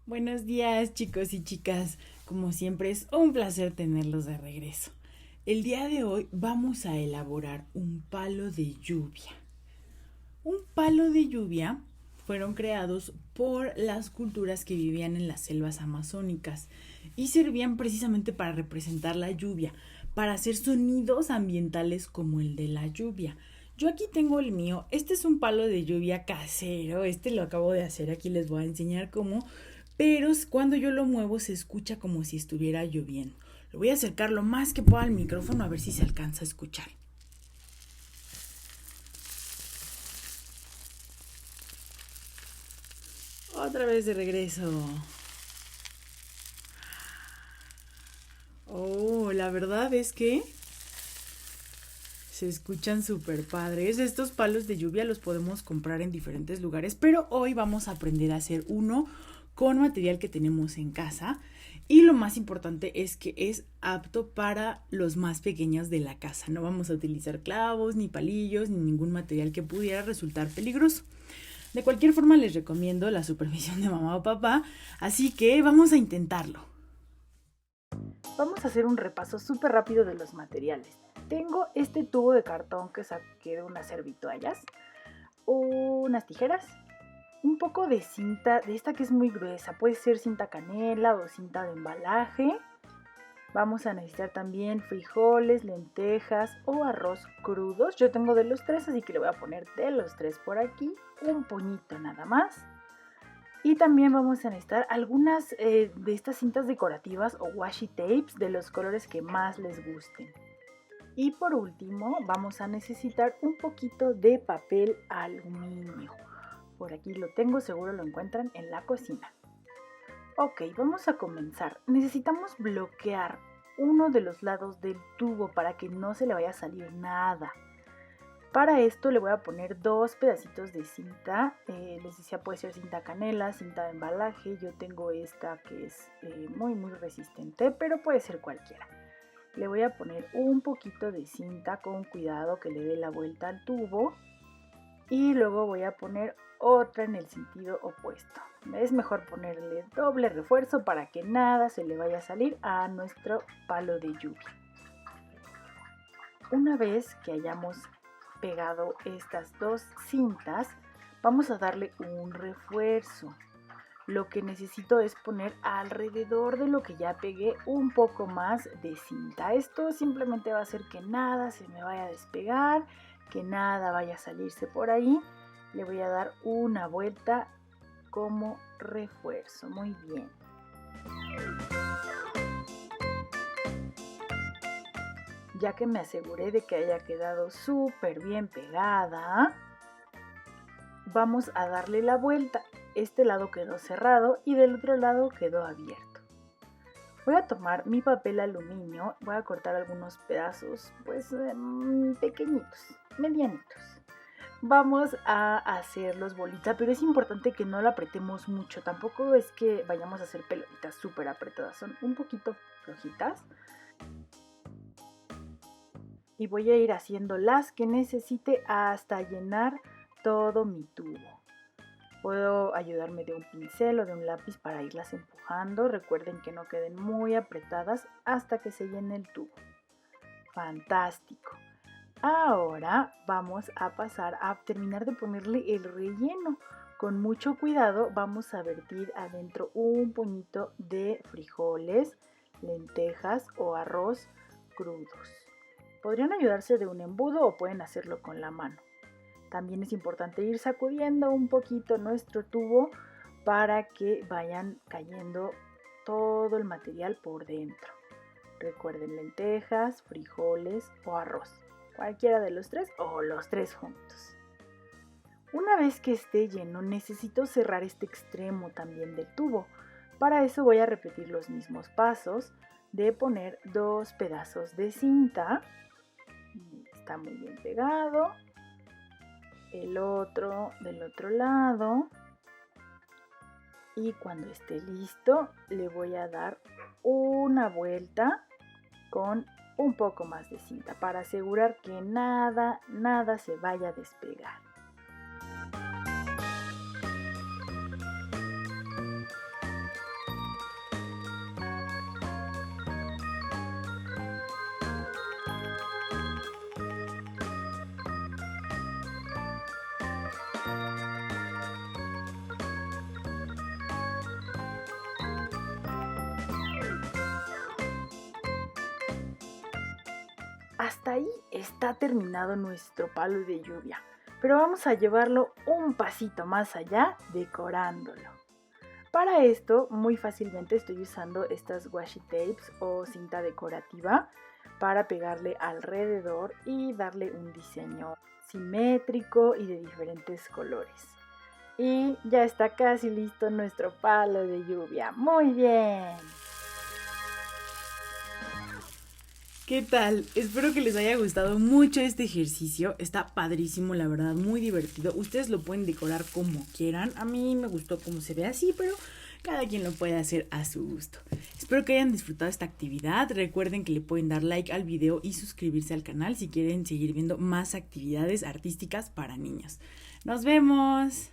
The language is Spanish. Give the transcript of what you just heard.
Buenos días, chicos y chicas. Como siempre es un placer tenerlos de regreso. El día de hoy vamos a elaborar un palo de lluvia. Un palo de lluvia fueron creados por las culturas que vivían en las selvas amazónicas y servían precisamente para representar la lluvia, para hacer sonidos ambientales como el de la lluvia. Yo aquí tengo el mío. Este es un palo de lluvia casero. Este lo acabo de hacer. Aquí les voy a enseñar cómo. Pero cuando yo lo muevo se escucha como si estuviera lloviendo. Lo voy a acercar lo más que pueda al micrófono a ver si se alcanza a escuchar. Otra vez de regreso. Oh, la verdad es que se escuchan súper padres. Estos palos de lluvia los podemos comprar en diferentes lugares, pero hoy vamos a aprender a hacer uno con material que tenemos en casa. Y lo más importante es que es apto para los más pequeños de la casa. No vamos a utilizar clavos, ni palillos, ni ningún material que pudiera resultar peligroso. De cualquier forma les recomiendo la supervisión de mamá o papá, así que vamos a intentarlo. Vamos a hacer un repaso súper rápido de los materiales. Tengo este tubo de cartón que saqué de unas servitoallas, unas tijeras, un poco de cinta, de esta que es muy gruesa, puede ser cinta canela o cinta de embalaje. Vamos a necesitar también frijoles, lentejas o arroz crudos. Yo tengo de los tres, así que le voy a poner de los tres por aquí, un puñito nada más. Y también vamos a necesitar algunas de estas cintas decorativas o washi tapes de los colores que más les gusten. Y por último vamos a necesitar un poquito de papel aluminio. Por aquí lo tengo, seguro lo encuentran en la cocina. Ok, vamos a comenzar. Necesitamos bloquear uno de los lados del tubo para que no se le vaya a salir nada. Para esto le voy a poner dos pedacitos de cinta, les decía puede ser cinta canela, cinta de embalaje, yo tengo esta que es muy resistente, pero puede ser cualquiera. Le voy a poner un poquito de cinta con cuidado que le dé la vuelta al tubo y luego voy a poner otra en el sentido opuesto. Es mejor ponerle doble refuerzo para que nada se le vaya a salir a nuestro palo de lluvia. Una vez que hayamos pegado estas dos cintas, vamos a darle un refuerzo. Lo que necesito es poner alrededor de lo que ya pegué un poco más de cinta. Esto simplemente va a hacer que nada se me vaya a despegar, que nada vaya a salirse por ahí. Le voy a dar una vuelta como refuerzo. Muy bien. Ya que me aseguré de que haya quedado súper bien pegada, vamos a darle la vuelta. Este lado quedó cerrado y del otro lado quedó abierto. Voy a tomar mi papel aluminio, voy a cortar algunos pedazos pues pequeñitos, medianitos. Vamos a hacerlos bolita, pero es importante que no la apretemos mucho. Tampoco es que vayamos a hacer pelotitas súper apretadas, son un poquito flojitas. Y voy a ir haciendo las que necesite hasta llenar todo mi tubo. Puedo ayudarme de un pincel o de un lápiz para irlas empujando. Recuerden que no queden muy apretadas hasta que se llene el tubo. Fantástico. Ahora vamos a pasar a terminar de ponerle el relleno. Con mucho cuidado vamos a vertir adentro un puñito de frijoles, lentejas o arroz crudos. Podrían ayudarse de un embudo o pueden hacerlo con la mano. También es importante ir sacudiendo un poquito nuestro tubo para que vayan cayendo todo el material por dentro. Recuerden lentejas, frijoles o arroz, cualquiera de los tres o los tres juntos. Una vez que esté lleno, necesito cerrar este extremo también del tubo. Para eso voy a repetir los mismos pasos de poner dos pedazos de cinta. Está muy bien pegado. El otro del otro lado. Y cuando esté listo, le voy a dar una vuelta con un poco más de cinta para asegurar que nada se vaya a despegar. hasta ahí está terminado nuestro palo de lluvia, pero vamos a llevarlo un pasito más allá decorándolo. Para esto, muy fácilmente estoy usando estas washi tapes o cinta decorativa para pegarle alrededor y darle un diseño simétrico y de diferentes colores. Y ya está casi listo nuestro palo de lluvia. ¡Muy bien! ¿Qué tal? Espero que les haya gustado mucho este ejercicio. Está padrísimo, la verdad, muy divertido. Ustedes lo pueden decorar como quieran. A mí me gustó cómo se ve así, pero cada quien lo puede hacer a su gusto. Espero que hayan disfrutado esta actividad. Recuerden que le pueden dar like al video y suscribirse al canal si quieren seguir viendo más actividades artísticas para niños. ¡Nos vemos!